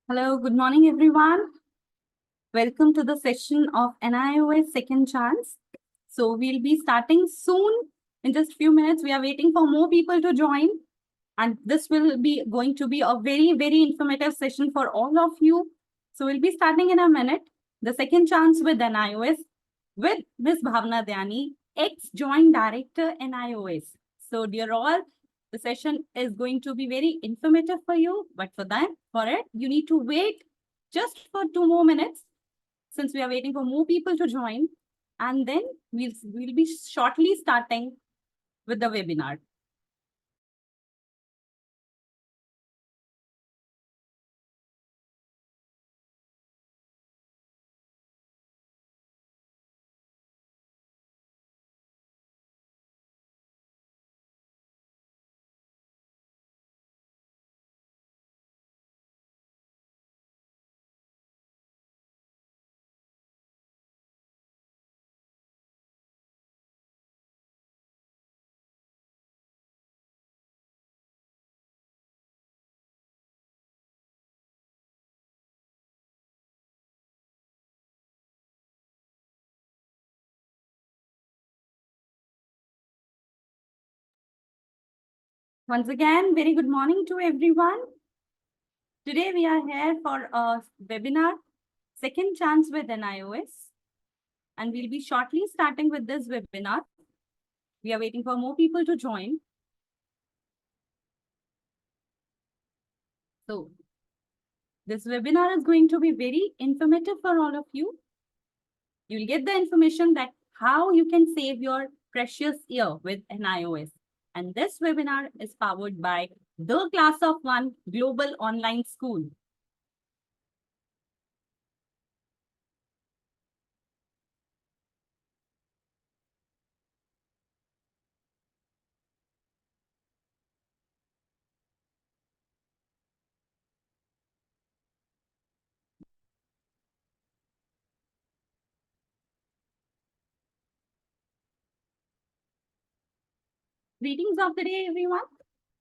Hello, good morning, everyone. Welcome to the session of NIOS Second Chance. So we'll be starting soon in just a few minutes. We are waiting for more people to join. And this will be going to be a very, very informative session for all of you. So we'll be starting in a minute. The Second Chance with NIOS with Ms. Bhavna Dhyani, ex-Joint Director NIOS. So dear all, the session is going to be very informative for you, but for it, you need to wait just for 2 more minutes since we are waiting for more people to join. And then we'll be shortly starting with the webinar. Once again, very good morning to everyone. Today we are here for a webinar, Second Chance with NIOS. And we'll be shortly starting with this webinar. We are waiting for more people to join. So this webinar is going to be very informative for all of you. You'll get the information that how you can save your precious year with NIOS. And this webinar is powered by the Class of One Global Online School. Greetings of the day, everyone.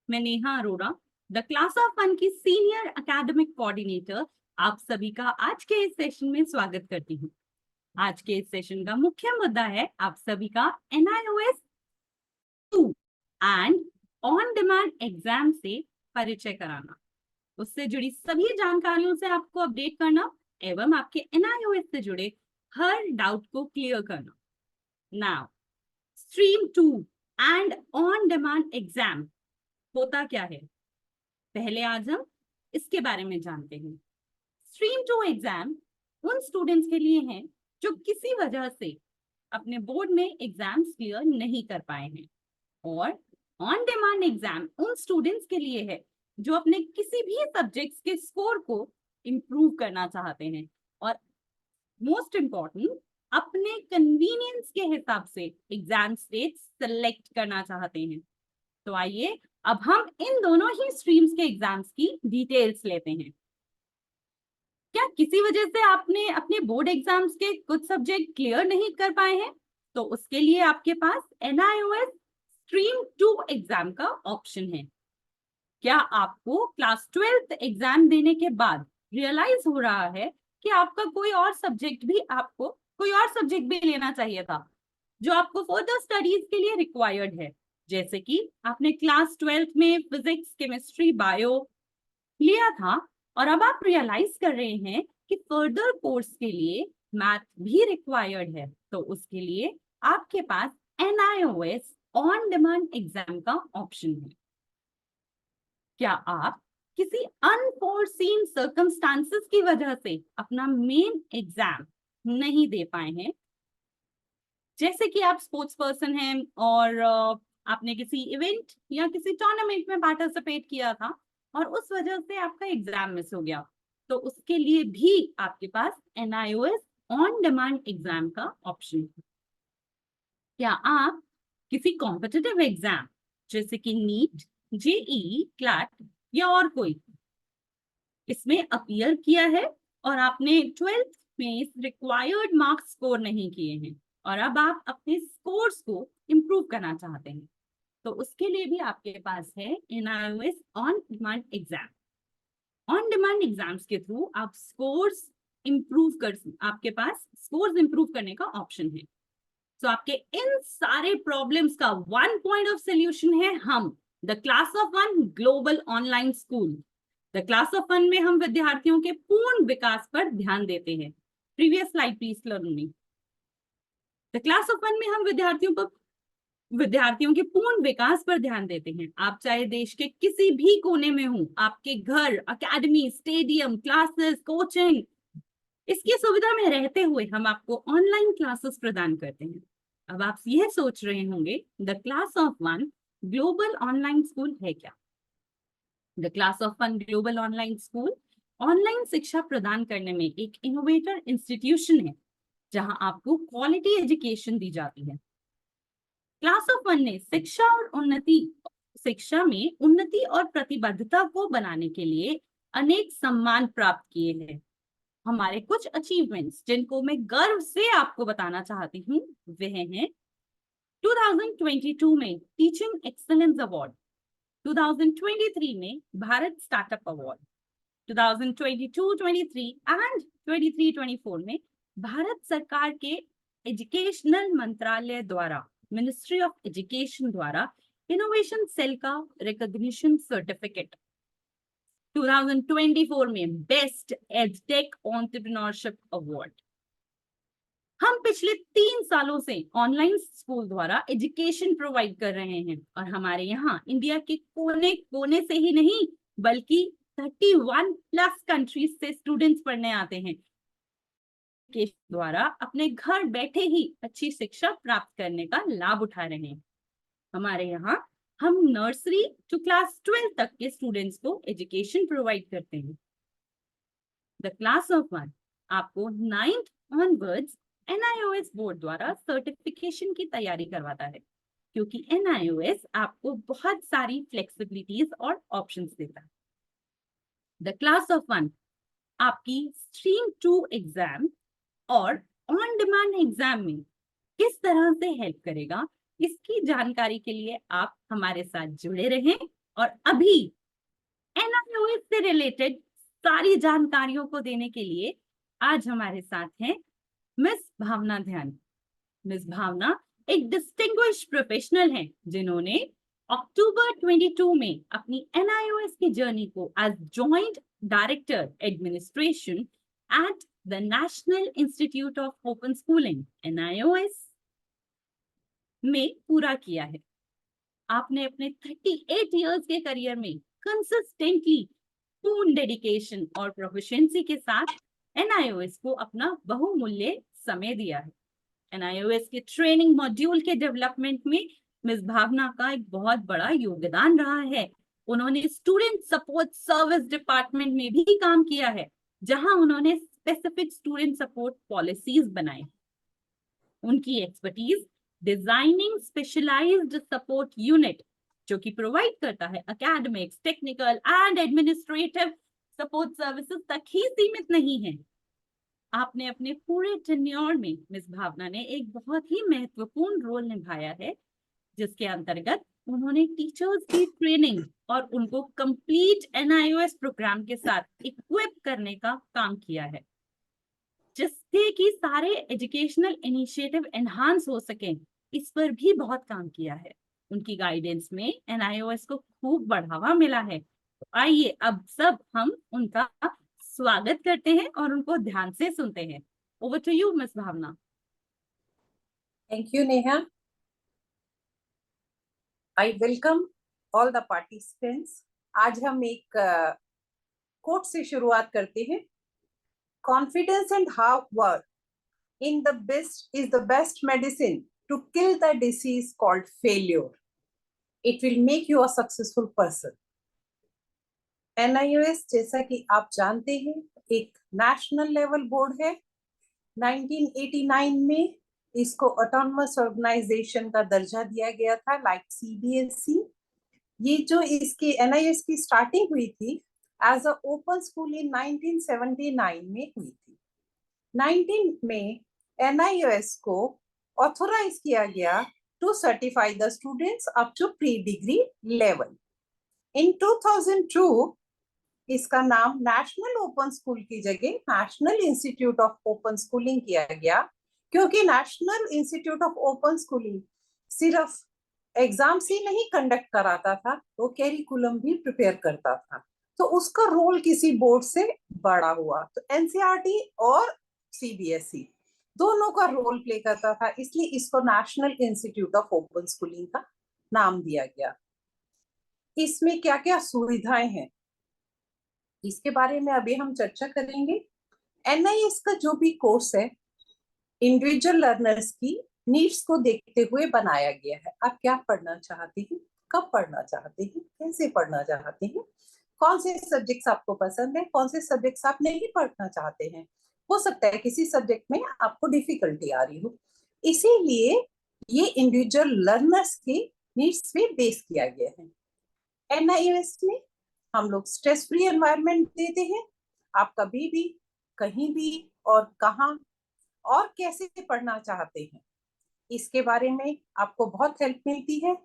मैं Neha Arora, the class of one की senior academic coordinator, आप सभी का आज के इस session में स्वागत करती हूँ। आज के इस सेशन का मुख्य मुद्दा है आप सभी का NIOS 2 and on demand exam से परिचय कराना, उससे जुड़ी सभी जानकारियों से आपको अपडेट करना एवं आपके NIOS से जुड़े हर डाउट को क्लियर करना। Now stream 2 and on demand exam होता क्या है, पहले आज हम इसके बारे में जानते हैं। स्ट्रीम 2 एग्जाम उन स्टूडेंट्स के लिए हैं जो किसी वजह से अपने बोर्ड में एग्जाम्स क्लियर नहीं कर पाए हैं, और ऑन डिमांड एग्जाम उन स्टूडेंट्स के लिए है जो अपने किसी भी सब्जेक्ट्स के स्कोर को इम्प्रूव करना चाहते हैं और मोस्ट इम्पॉर्टेंट अपने कन्वीनियंस के हिसाब से एग्जाम डेट्स सेलेक्ट करना चाहते हैं। तो आइए अब हम इन दोनों ही स्ट्रीम्स के एग्जाम्स की डिटेल्स लेते हैं। क्या किसी वजह से आपने अपने बोर्ड एग्जाम्स के कुछ सब्जेक्ट क्लियर नहीं कर पाए हैं, तो उसके लिए आपके पास NIOS स्ट्रीम 2 एग्जाम का ऑप्शन है। क्या आपको क्लास 12th एग्जाम देने के बाद रियलाइज हो रहा है कि आपका कोई और सब्जेक्ट भी लेना चाहिए था जो आपको फर्दर स्टडीज के लिए रिक्वायर्ड है, जैसे कि आपने क्लास 12th में फिजिक्स, केमिस्ट्री, बायो लिया था और अब आप रियलाइज कर रहे हैं कि फर्दर कोर्स के लिए मैथ भी रिक्वायर्ड है, तो उसके लिए आपके पास NIOS ऑन डिमांड एग्जाम का ऑप्शन है। क्या आप किसी अनफोर्सीन सर्कमस्टांसेस की वजह से अपना मेन एग्जाम नहीं दे पाए हैं, जैसे कि आप स्पोर्ट्स पर्सन हैं और आपने किसी इवेंट या किसी टूर्नामेंट में पार्टिसिपेट किया था और उस वजह से आपका एग्जाम मिस हो गया, तो उसके लिए भी आपके पास NIOS ऑन डिमांड एग्जाम का ऑप्शन है। क्या आप किसी कॉम्पिटिटिव एग्जाम जैसे कि नीट, JEE, क्लैट या और कोई इसमें अपीयर किया है और आपने 12th में रिक्वायर्ड मार्क्स स्कोर नहीं किए हैं और अब आप अपने स्कोर्स को इम्प्रूव करना चाहते हैं, तो उसके लिए भी आपके पास है NIOS on demand exam. On demand exams के थ्रू आप स्कोर्स आपके पास स्कोर्स इंप्रूव करने का ऑप्शन है। तो आपके इन सारे प्रॉब्लम्स का वन पॉइंट ऑफ सोल्यूशन है हम, the class of one global online school. The class of one में हम विद्यार्थियों के पूर्ण विकास पर ध्यान देते हैं। Previous slide please learning. The class of one में हम विद्यार्थियों के पूर्ण विकास पर ध्यान देते हैं। आप चाहे देश के किसी भी कोने में हो, आपके घर, अकेडमी, स्टेडियम, क्लासेस, कोचिंग, इसकी सुविधा में रहते हुए हम आपको ऑनलाइन क्लासेस प्रदान करते हैं। अब आप यह सोच रहे होंगे the class of one global online school है क्या? The class of one global online school online शिक्षा प्रदान करने में एक इनोवेटर इंस्टीट्यूशन है जहां आपको क्वालिटी एजुकेशन दी जाती है। क्लास ऑफ वन ने शिक्षा में उन्नति और प्रतिबद्धता को बनाने के लिए अनेक सम्मान प्राप्त किए हैं। हमारे कुछ अचीवमेंट्स जिनको मैं गर्व से आपको बताना चाहती हूँ वह हैं 2022 में टीचिंग एक्सीलेंस अवार्ड, 2023 में भारत स्टार्टअप अवार्ड, 2022-23 एंड 23-24 में भारत सरकार के एजुकेशनल मंत्रालय द्वारा, मिनिस्ट्री ऑफ एजुकेशन द्वारा इनोवेशन सेल का रिकॉग्निशन सर्टिफिकेट, 2024 में बेस्ट एडटेक एंटरप्रेन्योरशिप अवार्ड। हम पिछले 3 सालों से ऑनलाइन स्कूल द्वारा एजुकेशन प्रोवाइड कर रहे हैं और हमारे यहाँ इंडिया के कोने कोने से ही नहीं बल्कि 31+ कंट्रीज से स्टूडेंट्स पढ़ने आते हैं। द्वारा अपने घर बैठे ही अच्छी शिक्षा प्राप्त करने का लाभ उठा रहे हैं। हमारे यहाँ हम नर्सरी टू क्लास 12 तक के स्टूडेंट्स को एजुकेशन प्रोवाइड करते हैं। द क्लास ऑफ वन आपको 9th ऑनवर्ड्स NIOS बोर्ड द्वारा सर्टिफिकेशन की तैयारी करवाता है, क्योंकि NIOS आपको बहुत सारी फ्लेक्सिबिलिटीज और ऑप्शंस देता है। द क्लास ऑफ वन आपकी स्ट्रीम 2 एग्जाम और ऑन डिमांड एग्जाम में किस तरह से हेल्प करेगा, इसकी जानकारी के लिए आप हमारे साथ जुड़े रहें और अभी NIOS से रिलेटेड सारी जानकारियों को देने के लिए आज हमारे साथ हैं मिस भावना ध्यान। मिस भावना एक डिस्टिंग्विश्ड प्रोफेशनल हैं जिन्होंने अक्टूबर 22 में अपनी NIOS की जर्नी को as joint director administration at the national institute of open schooling NIOS में पूरा किया है। आपने अपने 38 इयर्स के करियर में कंसिस्टेंटली पूर्ण डेडिकेशन और प्रोफिशिएंसी के साथ NIOS को अपना बहुमूल्य समय दिया है। NIOS के ट्रेनिंग मॉड्यूल के डेवलपमेंट में मिस भावना का एक बहुत बड़ा योगदान रहा है। उन्होंने स्टूडेंट सपोर्ट सर्विस डिपार्टमेंट में भी काम किया है, जहां उन्होंने स्पेसिफिक स्टूडेंट सपोर्ट पॉलिसीज बनाई। उनकी expertise designing specialised support unit जो कि प्रोवाइड करता है academics, technical and administrative support services तक ही सीमित नहीं है। आपने अपने पूरे टेन्योर में मिस भावना ने एक बहुत ही महत्वपूर्ण रोल निभाया है, जिसके अंतर्गत उन्होंने टीचर्स की ट्रेनिंग और उनको कंप्लीट NIOS प्रोग्राम के साथ इक्विप करने का काम किया है, जिससे कि सारे एजुकेशनल इनिशिएटिव एनहांस हो सके, इस पर भी बहुत काम किया है। उनकी गाइडेंस में NIOS को खूब बढ़ावा मिला है। तो आइए अब सब हम उनका स्वागत करते हैं और उनको ध्यान से सुनते हैं। Over to you miss Bhavna. Thank you Neha. I welcome all the participants. आज हम एक कोट से शुरुआत करते हैं। Confidence and hard work in the best is the best medicine to kill the disease called failure. It will make you a successful person. NIOS जैसा कि आप जानते हैं एक नेशनल लेवल बोर्ड है। 1989 में इसको ऑटोनमस ऑर्गेनाइजेशन का दर्जा दिया गया था, लाइक CBSE। ये जो इसकी NIOS की स्टार्टिंग हुई थी as a open school in 1979 में हुई थी। 19 में NIOS को ऑथोराइज किया गया to certify the students up to pre degree level. In 2002, इसका नाम नेशनल ओपन स्कूल की जगह national institute of open schooling किया गया, क्योंकि national institute of open schooling सिर्फ एग्जाम्स ही नहीं कंडक्ट कराता था, वो कैरिकुलम भी प्रिपेयर करता था। तो उसका रोल किसी बोर्ड से बड़ा हुआ, तो एनसीईआरटी और सीबीएसई दोनों का रोल प्ले करता था, इसलिए इसको national institute of open schooling का नाम दिया गया। इसमें क्या क्या सुविधाएं हैं, इसके बारे में अभी हम चर्चा करेंगे। एनआईएस का जो भी कोर्स है, इंडिविजुअल लर्नर्स की नीड्स को देखते हुए बनाया गया है। आप क्या पढ़ना चाहते हैं, कब पढ़ना चाहते हैं, कैसे पढ़ना चाहते हैं, कौन से सब्जेक्ट्स आपको पसंद है, कौन से सब्जेक्ट्स आप नहीं पढ़ना चाहते हैं। हो सकता है किसी सब्जेक्ट में आपको डिफिकल्टी आ रही हो, इसीलिए ये इंडिविजुअल लर्नर्स के नीड्स पे बेस किया गया है। एनआईएस में हम लोग स्ट्रेस फ्री एनवायरनमेंट देते हैं। आप कभी भी, कहीं भी और कहाँ और कैसे पढ़ना चाहते हैं, इसके बारे में आपको बहुत हेल्प मिलती है।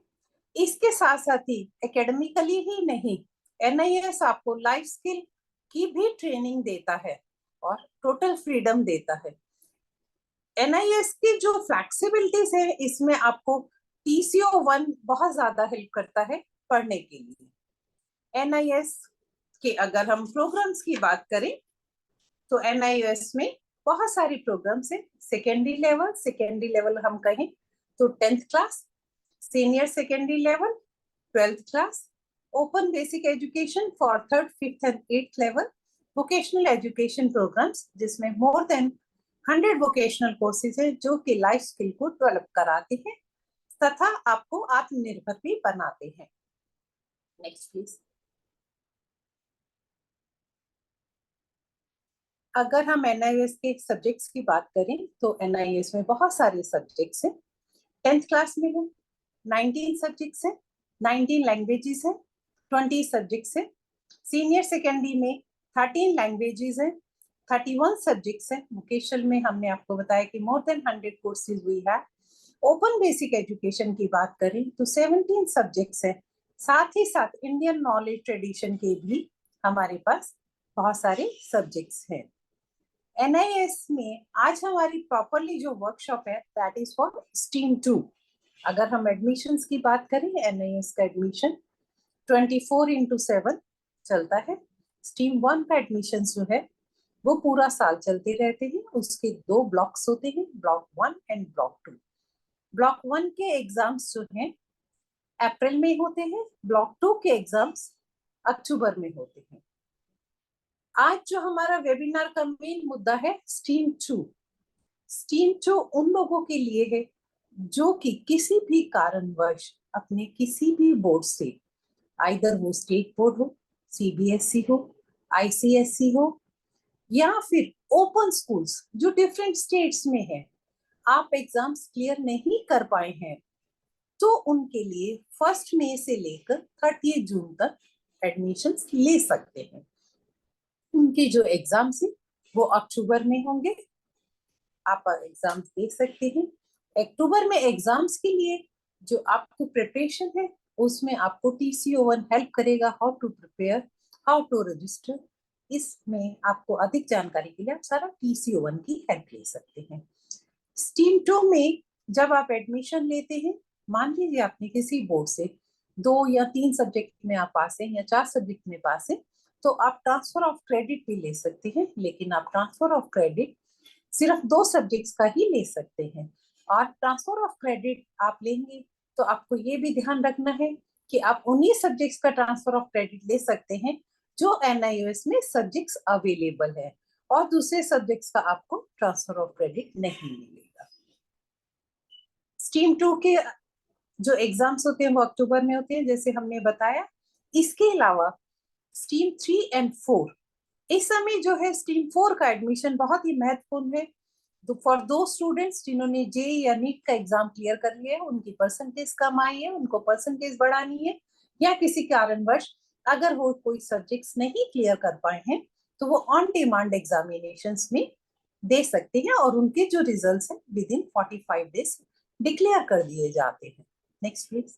इसके साथ साथ ही एकेडमिकली ही नहीं, एनआईएस आपको लाइफ स्किल की भी ट्रेनिंग देता है और टोटल फ्रीडम देता है। एनआईएस की जो फ्लेक्सिबिलिटीज है, इसमें आपको TCO1 बहुत ज्यादा हेल्प करता है पढ़ने के लिए। एनआईएस के अगर हम प्रोग्राम्स की बात करें, तो एनआईएस में बहुत सारी प्रोग्राम्स है। सेकेंडरी लेवल हम कहें तो 10th class, senior secondary level 12th class, open basic education for 3rd, 5th and 8th level, vocational education programmes जिसमें मोर देन 100 वोकेशनल कोर्सेज है जो कि लाइफ स्किल को डेवलप कराते हैं तथा आपको आत्मनिर्भर भी बनाते हैं। Next please. अगर हम एनआईएस के सब्जेक्ट्स की बात करें तो एनआईएस में बहुत सारे सब्जेक्ट्स हैं। 10th क्लास में है 19 सब्जेक्ट्स है, 19 लैंग्वेजेस है, 20 सब्जेक्ट्स है। सीनियर सेकेंडरी में 13 लैंग्वेजेस है, 31 सब्जेक्ट्स है। वोकेशनल में हमने आपको बताया कि मोर देन 100 कोर्सेज हुई है। ओपन बेसिक एजुकेशन की बात करें तो 17 सब्जेक्ट्स है। साथ ही साथ इंडियन नॉलेज ट्रेडिशन के भी हमारे पास बहुत सारे सब्जेक्ट्स हैं। एनआईएस में आज हमारी प्रॉपरली जो वर्कशॉप है दैट इज फॉर स्ट्रीम 2। अगर हम एडमिशन्स की बात करें, एनआईएस का एडमिशन 24/7 चलता है। स्ट्रीम 1 का एडमिशन जो है वो पूरा साल चलते रहते हैं। उसके 2 ब्लॉक्स होते हैं, ब्लॉक 1 एंड ब्लॉक 2। ब्लॉक 1 के एग्जाम्स जो हैं अप्रैल में होते हैं, ब्लॉक 2 के एग्जाम्स अक्टूबर में होते हैं। आज जो हमारा वेबिनार का मेन मुद्दा है स्ट्रीम 2। स्ट्रीम 2 उन लोगों के लिए है जो कि किसी भी कारणवश अपने किसी भी बोर्ड से, आइदर वो स्टेट बोर्ड हो, सीबीएसई हो, आईसीएसई हो या फिर ओपन स्कूल्स जो डिफरेंट स्टेट्स में है, आप एग्जाम्स क्लियर नहीं कर पाए हैं, तो उनके लिए 1 मई से लेकर 30 जून तक एडमिशन्स ले सकते हैं। उनके जो एग्जाम्स है वो अक्टूबर में होंगे, आप एग्जाम्स दे सकते हैं। अक्टूबर में एग्जाम्स के लिए जो आपको प्रिपरेशन है उसमें आपको TCO1 हेल्प करेगा, how to prepare, how to register. इसमें आपको अधिक जानकारी के लिए आप सारा TCO1 की हेल्प ले सकते हैं। स्ट्रीम 2 में जब आप एडमिशन लेते हैं, मान लीजिए आपने किसी बोर्ड से 2 या 3 सब्जेक्ट में आप पास हैं या 4 सब्जेक्ट में पास हैं, तो आप ट्रांसफर ऑफ क्रेडिट भी ले सकते हैं, लेकिन आप ट्रांसफर ऑफ क्रेडिट सिर्फ 2 सब्जेक्ट्स का ही ले सकते हैं। और ट्रांसफर ऑफ क्रेडिट आप लेंगे तो आपको ये भी ध्यान रखना है कि आप उन्हीं सब्जेक्ट्स का ट्रांसफर ऑफ क्रेडिट ले सकते हैं जो एनआईओएस में सब्जेक्ट्स अवेलेबल है, और दूसरे सब्जेक्ट्स का आपको ट्रांसफर ऑफ क्रेडिट नहीं मिलेगा। स्ट्रीम 2 के जो एग्जाम्स होते हैं वो अक्टूबर में होते हैं, जैसे हमने बताया। इसके अलावा स्ट्रीम 3 एंड 4, इस समय जो है स्ट्रीम 4 का एडमिशन बहुत ही महत्वपूर्ण है। तो फॉर दो स्टूडेंट्स जिन्होंने जेईई या नीट का एग्जाम क्लियर कर लिया है, उनकी परसेंटेज कम आई है, उनको परसेंटेज बढ़ानी है, या किसी कारणवश अगर वो कोई सब्जेक्ट्स नहीं क्लियर कर पाए हैं, तो वो ऑन डिमांड एग्जामिनेशंस में दे सकते हैं और उनके जो रिजल्ट्स हैं विद इन 45 डेज डिक्लेयर कर दिए जाते हैं। Next please.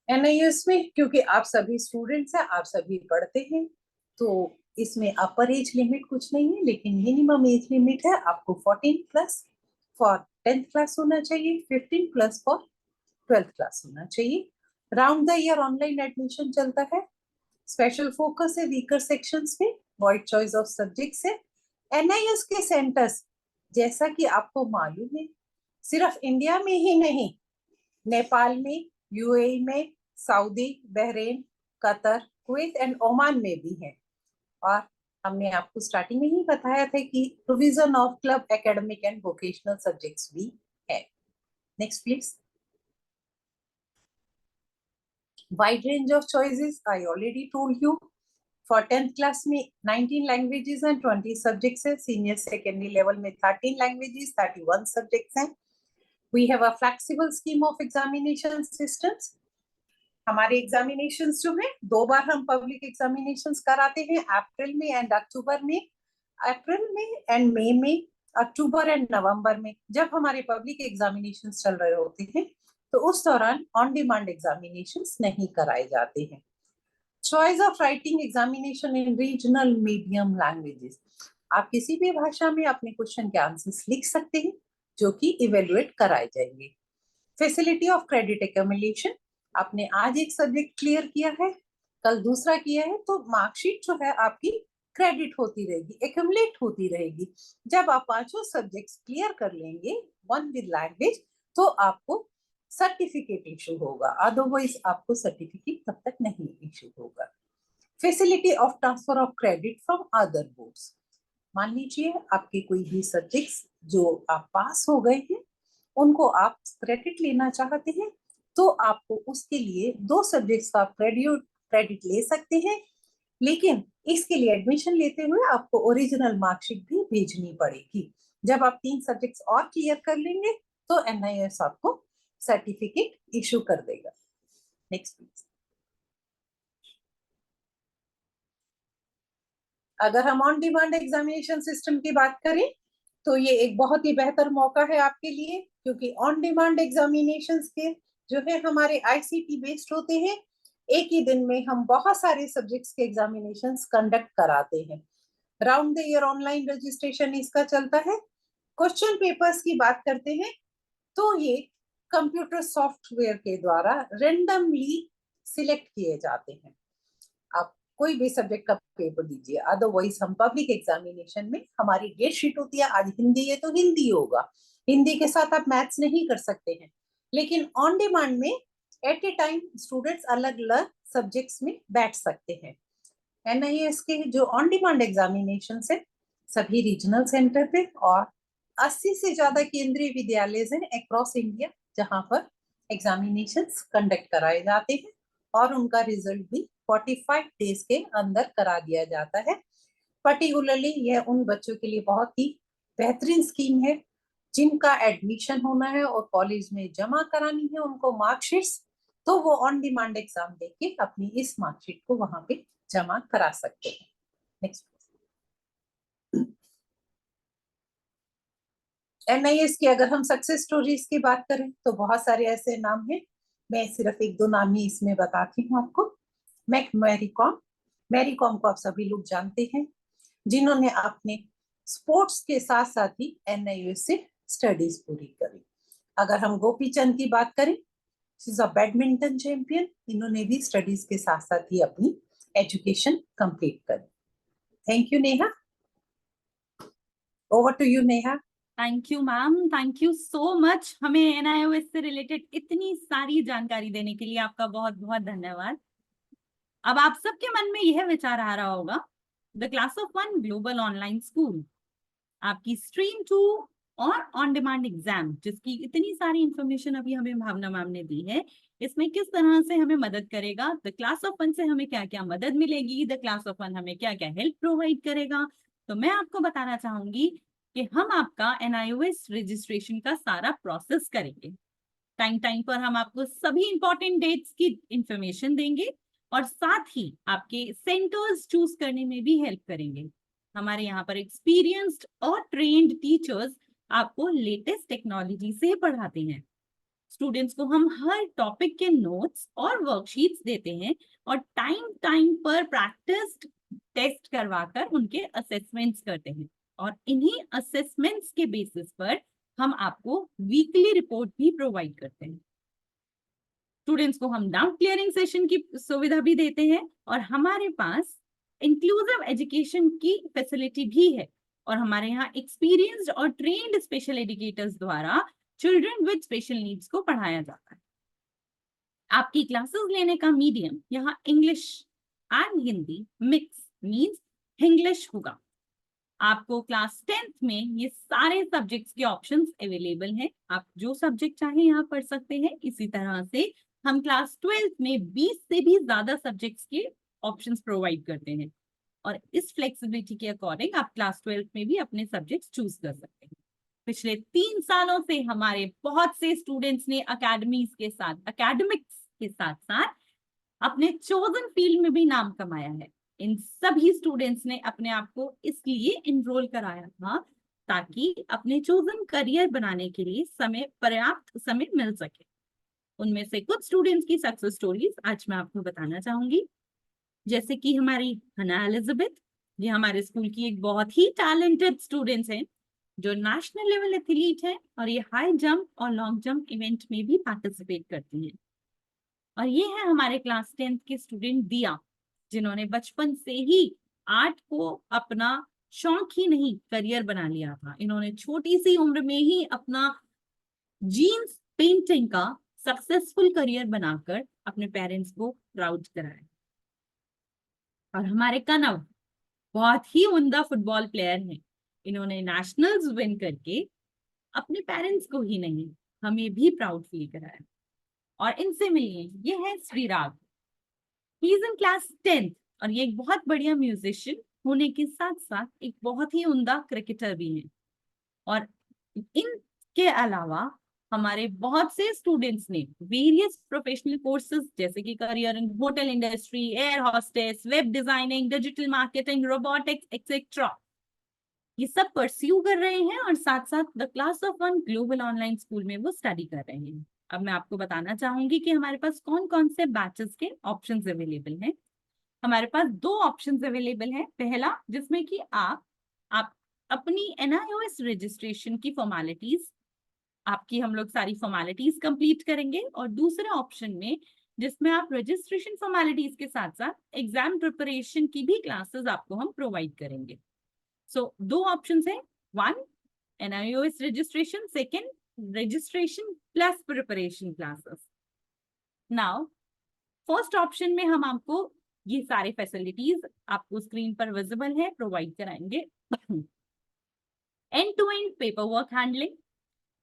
NIOS में क्योंकि आप सभी स्टूडेंट्स हैं, आप सभी पढ़ते हैं, तो इसमें अपर एज लिमिट कुछ नहीं है, लेकिन मिनिमम एज लिमिट है आपको 14 प्लस फॉर 10th क्लास होना चाहिए, 15 प्लस फॉर 12th क्लास होना चाहिए। Round the year online admission चलता है। स्पेशल फोकस है वीकर सेक्शंस में, वाइड चॉइस ऑफ सब्जेक्ट्स है। NIOS के सेंटर्स जैसा कि आपको मालूम है सिर्फ इंडिया में ही नहीं, नेपाल में, UAE में, Saudi, Bahrain, Qatar, Kuwait and Oman में भी है। और हमने आपको स्टार्टिंग में ही बताया था कि provision of club academic and vocational subjects भी है। Next please. Wide range of choices, I already told you. For 10th class में 19 लैंग्वेजेस एंड 20 सब्जेक्ट्स है। सीनियर सेकेंडरी लेवल में 13 लैंग्वेजेस, 31 सब्जेक्ट्स हैं। We have a flexible scheme of examination systems. हमारे examinations जो है 2 बार हम पब्लिक एग्जामिनेशंस कराते हैं, अप्रैल में एंड अक्टूबर में। अप्रैल में एंड मई में, अक्टूबर एंड नवंबर में जब हमारे पब्लिक एग्जामिनेशंस चल रहे होते हैं तो उस दौरान ऑन डिमांड एग्जामिनेशंस नहीं कराए जाते हैं। Choice of writing examination in regional medium languages, आप किसी भी भाषा में अपने क्वेश्चन के आंसर्स लिख सकते हैं जो कि इवेलुएट कराए जाएंगे। फैसिलिटी ऑफ क्रेडिट एक्यूमुलेशन, आपने आज एक सब्जेक्ट क्लियर किया है, कल दूसरा किया है, तो मार्कशीट जो है आपकी क्रेडिट होती रहेगी, एक्यूमुलेट होती रहेगी। जब आप 5 सब्जेक्ट्स क्लियर कर लेंगे वन विद लैंग्वेज तो आपको सर्टिफिकेट इशू होगा, अदरवाइज आपको सर्टिफिकेट तब तक नहीं इशू होगा। Facility of transfer of credit from other boards, मान लीजिए आपके कोई भी सब्जेक्ट्स जो आप पास हो गए हैं उनको आप क्रेडिट लेना चाहते हैं तो आपको उसके लिए 2 सब्जेक्ट्स का क्रेडिट ले सकते हैं, लेकिन इसके लिए एडमिशन लेते हुए आपको ओरिजिनल मार्कशीट भी भेजनी पड़ेगी। जब आप 3 सब्जेक्ट्स और क्लियर कर लेंगे तो NIOS आपको सर्टिफिकेट इशू कर देगा। Next please. अगर हम ऑन डिमांड एग्जामिनेशन सिस्टम की बात करें तो ये एक बहुत ही बेहतर मौका है आपके लिए, क्योंकि ऑन डिमांड एग्जामिनेशंस के जो है हमारे ICT बेस्ड होते हैं। एक ही दिन में हम बहुत सारे सब्जेक्ट्स के एग्जामिनेशंस कंडक्ट कराते हैं। Round the year online registration इसका चलता है। क्वेश्चन पेपर्स की बात करते हैं तो ये कंप्यूटर सॉफ्टवेयर के द्वारा रेंडमली सिलेक्ट किए जाते हैं। आप कोई भी सब्जेक्ट का पेपर दीजिए, अदरवाइज हम पब्लिक एग्जामिनेशन में हमारी डेट शीट होती है, आज हिंदी है तो हिंदी होगा, हिंदी के साथ आप मैथ्स नहीं कर सकते हैं। लेकिन ऑन डिमांड में एट ए टाइम स्टूडेंट्स अलग अलग सब्जेक्ट्स में बैठ सकते हैं। NIOS के जो ऑन डिमांड एग्जामिनेशन है सभी रीजनल सेंटर पे और 80 से ज्यादा केंद्रीय विद्यालय हैं अक्रॉस इंडिया जहां पर एग्जामिनेशंस कंडक्ट कराए जाते हैं और उनका रिजल्ट भी 45 डेज के अंदर करा दिया जाता है। पर्टिकुलरली यह उन बच्चों के लिए बहुत ही बेहतरीन स्कीम है जिनका एडमिशन होना है और कॉलेज में जमा करानी है उनको मार्कशीट्स, तो वो ऑन डिमांड एग्जाम देके अपनी इस मार्कशीट को वहां पे जमा करा सकते हैं। नेक्स्ट। NIOS की अगर हम सक्सेस स्टोरीज की बात करें तो बहुत सारे ऐसे नाम हैं, मैं सिर्फ 1-2 नाम ही इसमें बताती हूँ आपको। मैरी कॉम को आप सभी लोग जानते हैं, जिन्होंने अपने स्पोर्ट्स के साथ साथ ही NIOS से स्टडीज पूरी करी। अगर हम गोपी चंद की बात करें, इज अ बैडमिंटन चैंपियन, इन्होंने भी स्टडीज के साथ साथ ही अपनी एजुकेशन कंप्लीट करी। Thank you Neha, over to you Neha. Thank you ma'am, thank you so much. हमें NIOS से रिलेटेड इतनी सारी जानकारी देने के लिए आपका बहुत बहुत धन्यवाद। अब आप सबके मन में यह विचार आ रहा होगा, the class of 1 global online school, आपकी स्ट्रीम 2 और ऑन डिमांड एग्जाम, जिसकी इतनी सारी इंफॉर्मेशन अभी हमें भावना मैम ने दी है, इसमें किस तरह से हमें मदद करेगा, द क्लास ऑफ 1 से हमें क्या क्या मदद मिलेगी, द क्लास ऑफ 1 हमें क्या क्या हेल्प प्रोवाइड करेगा। तो मैं आपको बताना चाहूंगी कि हम आपका NIOS रजिस्ट्रेशन का सारा प्रोसेस करेंगे। टाइम टाइम पर हम आपको सभी इंपॉर्टेंट डेट्स की इंफॉर्मेशन देंगे और साथ ही आपके सेंटर्स चूज करने में भी हेल्प करेंगे। हमारे यहाँ पर एक्सपीरियंस्ड और ट्रेन्ड टीचर्स आपको लेटेस्ट टेक्नोलॉजी से पढ़ाते हैं। स्टूडेंट्स को हम हर टॉपिक के नोट्स और वर्कशीट्स देते हैं और टाइम टाइम पर प्रैक्टिस टेस्ट करवाकर उनके असेसमेंट्स करते हैं और इन्हीं असेसमेंट्स के बेसिस पर हम आपको वीकली रिपोर्ट भी प्रोवाइड करते हैं। स्टूडेंट्स को हम डाउट क्लियरिंग सेशन की सुविधा भी देते हैं और हमारे पास इंक्लूसिव एजुकेशन की फैसिलिटी भी है और हमारे यहाँ एक्सपीरियंस्ड और ट्रेन्ड स्पेशल एजुकेटर्स द्वारा चिल्ड्रन विद स्पेशल नीड्स को पढ़ाया जाता है। आपकी क्लासेस लेने का मीडियम यहाँ English and Hindi mix means English होगा। आपको क्लास 10th में ये सारे सब्जेक्ट्स के ऑप्शंस अवेलेबल हैं। आप जो सब्जेक्ट चाहे यहाँ पढ़ सकते हैं। इसी तरह से हम क्लास 12th में 20 से भी ज्यादा सब्जेक्ट्स के ऑप्शंस प्रोवाइड करते हैं और इस फ्लेक्सिबिलिटी के अकॉर्डिंग आप क्लास 12th में भी अपने सब्जेक्ट्स चूज कर सकते हैं। पिछले 3 सालों से हमारे बहुत से स्टूडेंट्स ने एकेडमिक्स के साथ साथ अपने चोजन फील्ड में भी नाम कमाया है। इन सभी स्टूडेंट्स ने अपने आप को इसलिए इनरोल कराया था ताकि अपने चोजन करियर बनाने के लिए पर्याप्त समय मिल सके। उनमें से कुछ स्टूडेंट्स की सक्सेस स्टोरीज आज मैं आपको बताना चाहूंगी, जैसे कि हमारी हना एलिजाबेथ। ये हमारे स्कूल की एक बहुत ही टैलेंटेड स्टूडेंट्स हैं जो नेशनल लेवल एथलीट है और ये हाई जंप और लॉन्ग जंप इवेंट में भी पार्टिसिपेट करती हैं। और ये है हमारे क्लास 10th के स्टूडेंट दिया, जिन्होंने बचपन से ही आर्ट को अपना शौक ही नहीं करियर बना लिया था। इन्होंने छोटी सी उम्र में ही अपना जीन्स पेंटिंग का सक्सेसफुल करियर बनाकर अपने पेरेंट्स को प्राउड कराया। और हमारे कनव बहुत ही उम्दा फुटबॉल प्लेयर हैं। इन्होंने नेशनल्स विन करके अपने पेरेंट्स को ही नहीं हमें भी प्राउड फील कराया। और इनसे मिलिए, ये है Sreerag. He is in class 10th और ये एक बहुत बढ़िया म्यूजिशियन होने के साथ साथ एक बहुत ही उम्दा क्रिकेटर भी है। और इनके अलावा हमारे बहुत से स्टूडेंट्स ने वेरियस प्रोफेशनल कोर्सेज जैसे कि career in hotel industry, air hostess, web designing, digital marketing, robotics etcetera ये सब परस्यू कर रहे हैं और साथ साथ the class of one global online school में वो स्टडी कर रहे हैं। अब मैं आपको बताना चाहूंगी कि हमारे पास कौन कौन से बैचेस के ऑप्शंस अवेलेबल हैं। हमारे पास 2 ऑप्शंस अवेलेबल हैं। पहला, जिसमें कि आप अपनी NIOS रजिस्ट्रेशन की फॉर्मेलिटीज आपकी हम लोग सारी फॉर्मेलिटीज कंप्लीट करेंगे और दूसरे ऑप्शन में जिसमें आप रजिस्ट्रेशन फॉर्मेलिटीज के साथ साथ एग्जाम प्रिपरेशन की भी क्लासेस आपको हम प्रोवाइड करेंगे। सो 2 ऑप्शंस है, 1 NIOS registration, second registration plus preparation classes. Now, first option में हम आपको ये सारे फैसिलिटीज आपको स्क्रीन पर विजिबल है प्रोवाइड कराएंगे। End to end paper work handling,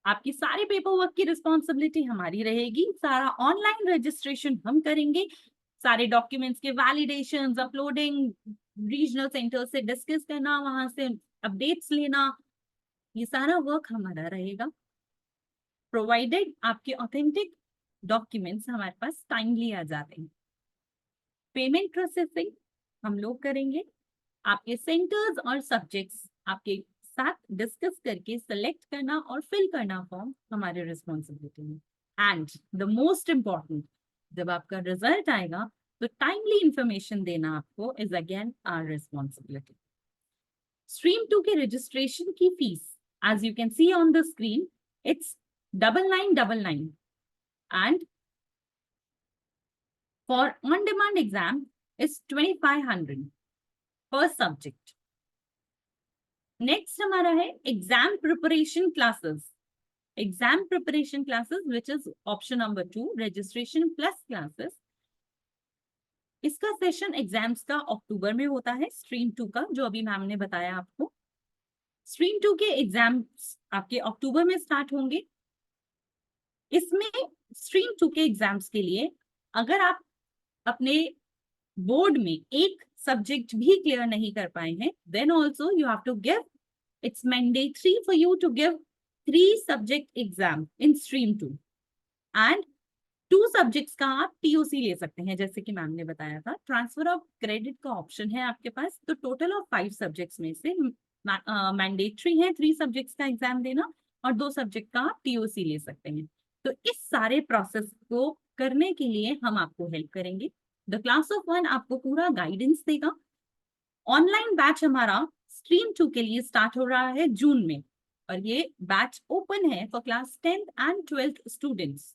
आपकी सारी पेपर वर्क की रिस्पॉन्सिबिलिटी हमारी रहेगी। सारा ऑनलाइन रजिस्ट्रेशन हम करेंगे, सारे डॉक्यूमेंट्स के वैलिडेशन, अपलोडिंग, रीजनल सेंटर से डिस्कस करना, वहां से अपडेट्स लेना, ये सारा वर्क हमारा रहेगा। प्रोवाइडेड आपके ऑथेंटिक डॉक्यूमेंट्स हमारे पास टाइमली आ जाते हैं। पेमेंट प्रोसेसिंग हम लोग करेंगे। आपके सेंटर्स और सब्जेक्ट्स आपके साथ डिस्कस करके सिलेक्ट करना और फिल करना फॉर्म हमारी रिस्पॉन्सिबिलिटी है। एंड द मोस्ट इम्पॉर्टेंट, जब आपका रिजल्ट आएगा तो टाइमली इंफॉर्मेशन देना आपको is again our responsibility. Stream 2 के रजिस्ट्रेशन की fees as you can see on the screen, it's 9999 and for on-demand exam is 2500 per subject. Next हमारा है exam preparation classes. Exam preparation classes which is option number 2, registration plus classes. इसका session exams का अक्टूबर में होता है, stream 2 का जो अभी मैम ने बताया आपको। स्ट्रीम 2 के एग्जाम्स आपके अक्टूबर में स्टार्ट होंगे। इसमें स्ट्रीम 2 के एग्जाम्स के लिए अगर आप अपने बोर्ड में एक सब्जेक्ट भी क्लियर नहीं कर पाए हैं, then also you have to give, it's mandatory for you to give 3 subject exam in stream 2 and 2 subjects का आप TOC ले सकते हैं। जैसे कि मैम ने बताया था, ट्रांसफर ऑफ क्रेडिट का ऑप्शन है आपके पास, तो टोटल ऑफ 5 सब्जेक्ट्स में से मैंडेटरी है 3 सब्जेक्ट्स का एग्जाम देना और 2 सब्जेक्ट का आप TOC ले सकते हैं। तो इस सारे प्रोसेस को करने के लिए हम आपको हेल्प करेंगे। द क्लास ऑफ वन आपको पूरा गाइडेंस देगा। ऑनलाइन बैच हमारा स्ट्रीम 2 के लिए स्टार्ट हो रहा है जून में, और ये बैच ओपन है for class 10th and 12th students.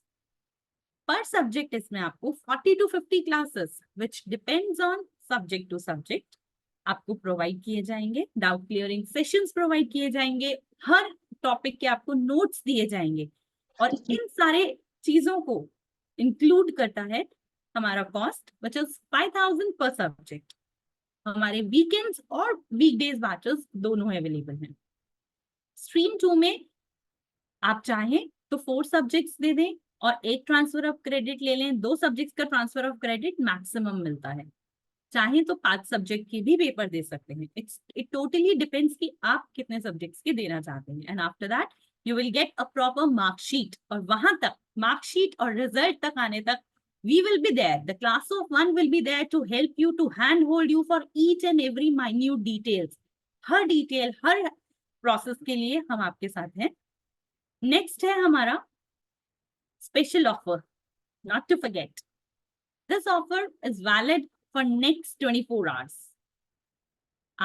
Per subject इसमें आपको 40 to 50 classes which depends on subject to subject आपको प्रोवाइड किए जाएंगे। डाउट क्लियरिंग सेशंस प्रोवाइड किए जाएंगे, हर टॉपिक के आपको नोट्स दिए जाएंगे, और इन सारे चीजों को इंक्लूड करता है हमारा cost which is 5000 per subject. हमारे वीकेंड्स और वीकडेज बैचेस दोनों अवेलेबल हैं। स्ट्रीम 2 में आप चाहें तो 4 सब्जेक्ट्स दे दें और 1 ट्रांसफर ऑफ क्रेडिट ले लें। 2 सब्जेक्ट्स का ट्रांसफर ऑफ क्रेडिट मैक्सिमम मिलता है। चाहें तो 5 सब्जेक्ट की भी पेपर दे सकते हैं। इट टोटली डिपेंड्स कि आप कितने सब्जेक्ट्स के देना चाहते हैं। And after that you will get a proper marksheet, और वहां तक मार्कशीट और रिजल्ट तक आने तक we will be there. The class of one will be there to help you, to handhold you for each and every minute details. हर detail, हर process के लिए हम आपके साथ हैं। नेक्स्ट है हमारा special offer, not to forget. This offer is valid for next 24 hours.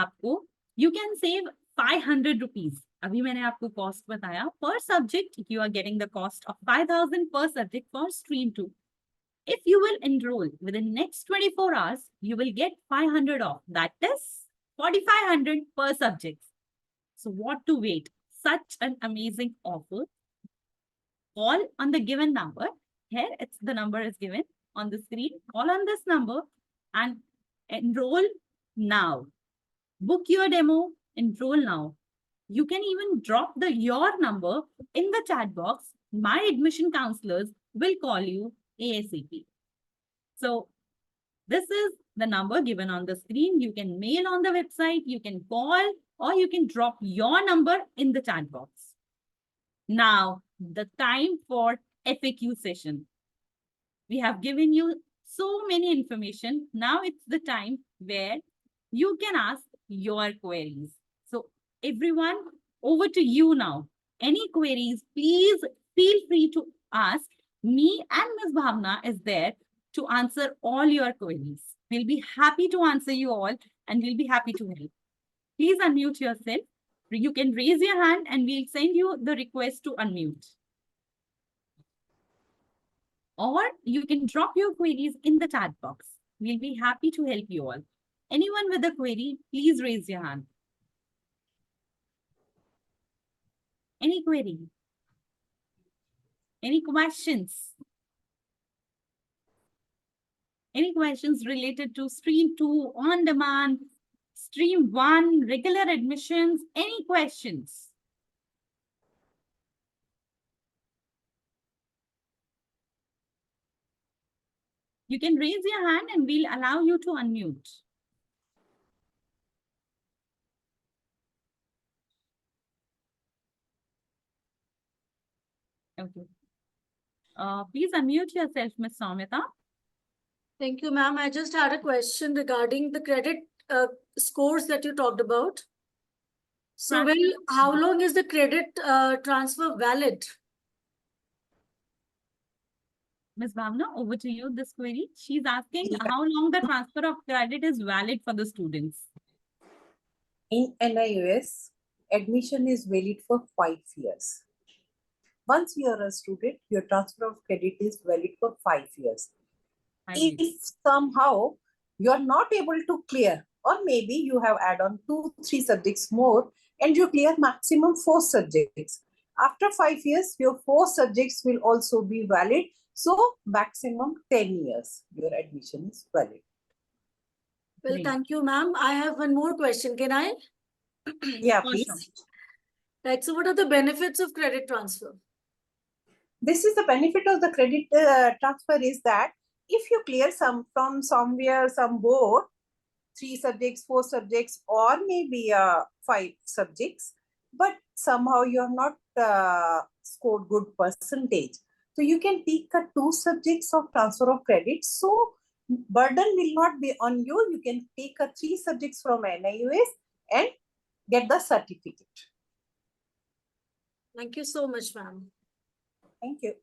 आपको यू कैन सेव 500 रुपीज। अभी मैंने आपको कॉस्ट बताया per subject, you are getting the cost of 5000 per subject for stream 2। If you will enroll within next 24 hours, you will get 500 off. That is 4500 per subject. So what to wait? Such an amazing offer. Call on the given number. Here, the number is given on the screen. Call on this number and enroll now. Book your demo. Enroll now. You can even drop your number in the chat box. My admission counselors will call you ASAP. So this is the number given on the screen. You can mail on the website, you can call, or you can drop your number in the chat box. Now, the time for FAQ session. We have given you so many information. Now it's the time where you can ask your queries. So everyone, over to you now. Any queries, please feel free to ask. Me and Ms. Bhavna is there to answer all your queries. We'll be happy to answer you all, and we'll be happy to help. Please unmute yourself. You can raise your hand and we'll send you the request to unmute. Or you can drop your queries in the chat box. We'll be happy to help you all. Anyone with a query, please raise your hand. Any query? Any questions? Any questions related to stream 2, on demand, stream 1, regular admissions? Any questions? You can raise your hand and we'll allow you to unmute. Okay. Please unmute yourself, Ms. Soumita. Thank you, ma'am. I just had a question regarding the credit scores that you talked about. So, well, how long is the credit transfer valid? Ms. Bhavna, over to you this query. She's asking how long the transfer of credit is valid for the students. In NIUS, admission is valid for 5 years. Once you are a student, your transfer of credit is valid for 5 years. If somehow you are not able to clear, or maybe you have add on 2-3 subjects more and you clear maximum 4 subjects, after 5 years, your 4 subjects will also be valid. So maximum 10 years, your admission is valid. Well, Great. thank you, ma'am. I have one more question. Can I? Yeah, For please. sure. Right. So what are the benefits of credit transfer? This is the benefit of the credit transfer is that if you clear some from somewhere, some board, 3 subjects, 4 subjects, or maybe 5 subjects, but somehow you have not scored good percentage, so you can take 2 subjects of transfer of credit. So burden will not be on you. You can take 3 subjects from NIUS and get the certificate. Thank you so much, ma'am. Thank you.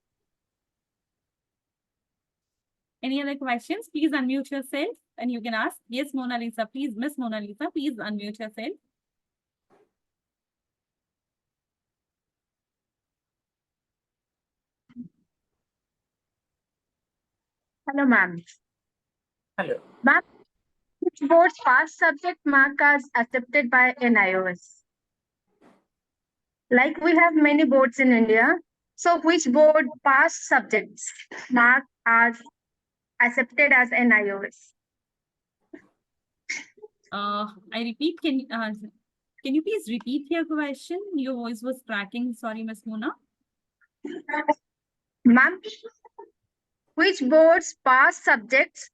Any other questions? Please unmute yourself and you can ask. Yes, Mona Lisa, please. Miss Mona Lisa, please unmute yourself. Hello, ma'am. Hello. Ma'am, which board's past subject mark as accepted by NIOS? Like we have many boards in India. So which board past subjects mark as accepted as NIOS? I repeat, can you please repeat your question? Your voice was cracking. Sorry, Miss Mona. Ma'am, which board's past subjects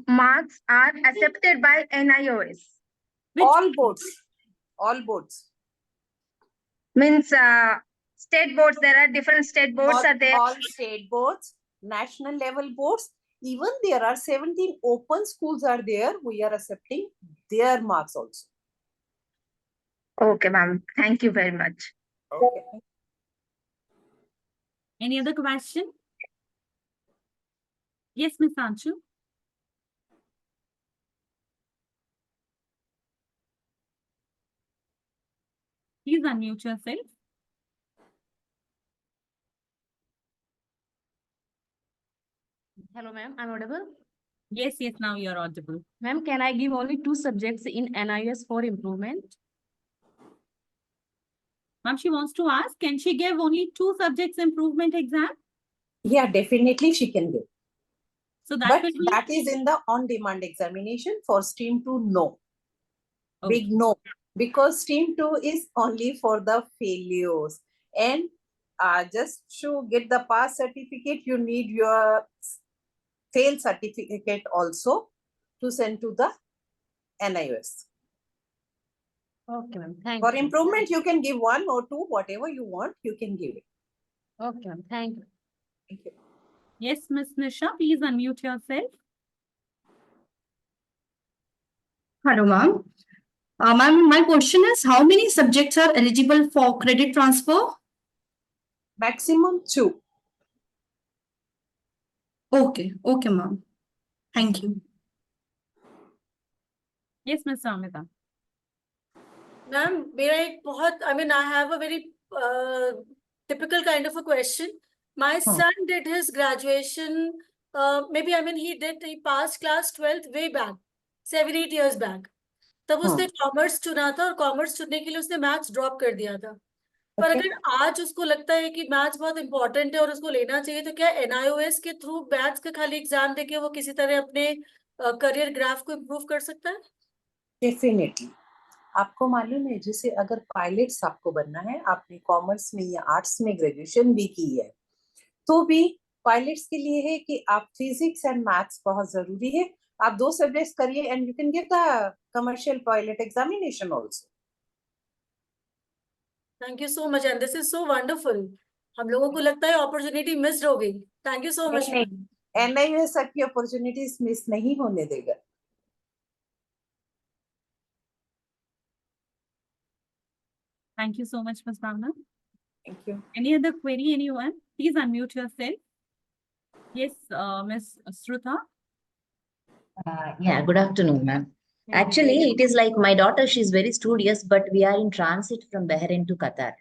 marks are accepted by NIOS? Which All boards. All boards. Means state boards, there are different state boards all, are there. all state boards, national level boards, even there are 17 open schools are there. We are accepting their marks also. Okay, ma'am. Thank you very much. Okay. Any other question? Yes, Miss Anshu. Please unmute yourself. Hello, ma'am. I'm audible. Yes, yes, now you're audible. Ma'am, can I give only 2 subjects in NIS for improvement? Ma'am, she wants to ask, can she give only 2 subjects improvement exam? Yeah, definitely she can give. So that But will be that is in the on-demand examination. For stream 2, no. Okay. Big no. Because stream 2 is only for the failures. And just to get the pass certificate, you need your fail certificate also to send to the NIOS. Okay, ma'am. Thank For you. improvement, you can give 1 or 2, whatever you want, you can give it. Okay, ma'am. Thank you. Thank you. Yes, Miss Nisha, please unmute yourself. Hello, ma'am. Ma'am, my question is, how many subjects are eligible for credit transfer? Maximum 2. Okay, okay, ma'am. Thank you. Yes, Miss Amita. Ma'am, I mean, I have a very typical kind of a question. My son did his graduation, he passed class 12th way back, 7-8 years back. तब उसने commerce चुना था और commerce चुनने के लिए उसने maths drop कर दिया था. पर Okay. अगर आज उसको लगता है कि मैथ्स बहुत इंपॉर्टेंट है और उसको लेना चाहिए, तो क्या NIOS के थ्रू मैथ्स का खाली एग्जाम देके वो किसी तरह अपने करियर ग्राफ को इम्प्रूव कर सकता है? डेफिनेटली. आपको मालूम है, जैसे अगर पायलट्स आपको बनना है, आपने कॉमर्स में या आर्ट्स में ग्रेजुएशन भी की है, तो भी पायलट्स के लिए है कि आप फिजिक्स एंड मैथ्स बहुत जरूरी है. आप 2 सब्जेक्ट्स करिए and you can give the commercial pilot examination also. Thank you so much and this is so wonderful. हम लोगों को लगता है अपॉर्चुनिटी मिस हो गई. Thank you so much. NIOS आपकी अपॉर्चुनिटीज मिस नहीं होने देगा. Thank you so much, Miss Bhavna. Thank you. Any other query, anyone? Please unmute yourself. Yes, Miss Srutha. Yeah, good afternoon, ma'am. Actually, it is like my daughter, she's very studious, but we are in transit from Bahrain to Qatar.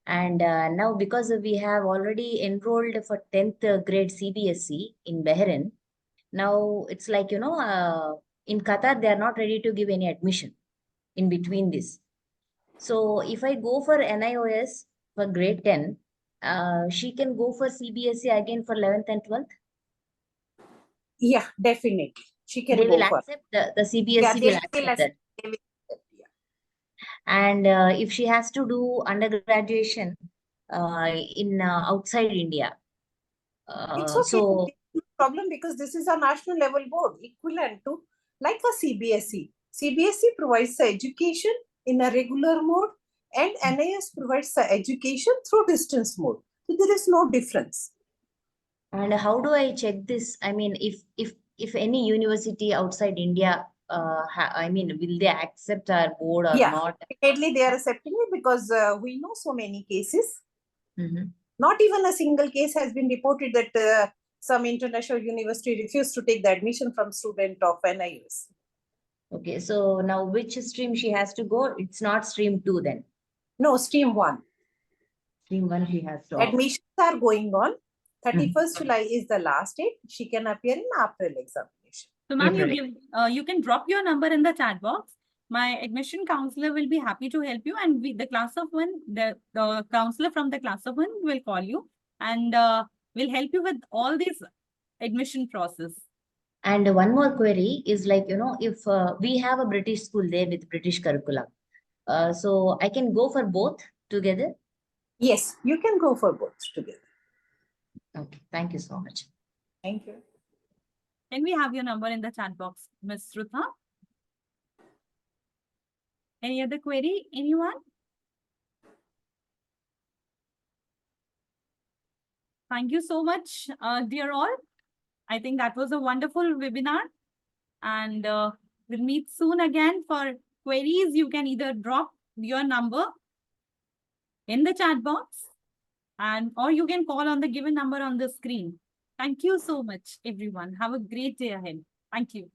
And now because we have already enrolled for 10th grade CBSE in Bahrain, now it's like, in Qatar, they are not ready to give any admission in between this. So if I go for NIOS for grade 10, she can go for CBSE again for 11th and 12th? Yeah, definitely. She can They go will for. accept the CBSE Yeah, will they will accept that. They will accept, yeah. And if she has to do undergraduation in outside India, It's okay. so No problem, because this is a national level board equivalent to like a CBSE. CBSE provides the education in a regular mode and NIS provides the education through distance mode. So there is no difference. and how do I check this? I mean, if any university outside India, will they accept our board or Yeah, not? definitely they are accepting it, because we know so many cases. Mhm. Not even a single case has been reported that some international university refused to take the admission from student of NIUS. Okay, so now which stream she has to go? It's not stream 2 then. No, stream 1. Stream 1 she has to opt. Admissions are going on. 31st July is the last date. She can appear in April examination. So ma'am, April. you can drop your number in the chat box. My admission counselor will be happy to help you, and the class of one, the counselor from the class of one will call you and will help you with all these admission process. And one more query is like, if we have a British school there with British curriculum, so I can go for both together? Yes, you can go for both together. Okay, thank you so much. Thank you. Can we have your number in the chat box, Ms. Rutha? Any other query? Anyone? Thank you so much, dear all. I think that was a wonderful webinar, and we'll meet soon again for queries. You can either drop your number in the chat box or you can call on the given number on the screen. Thank you so much, everyone. Have a great day ahead. Thank you.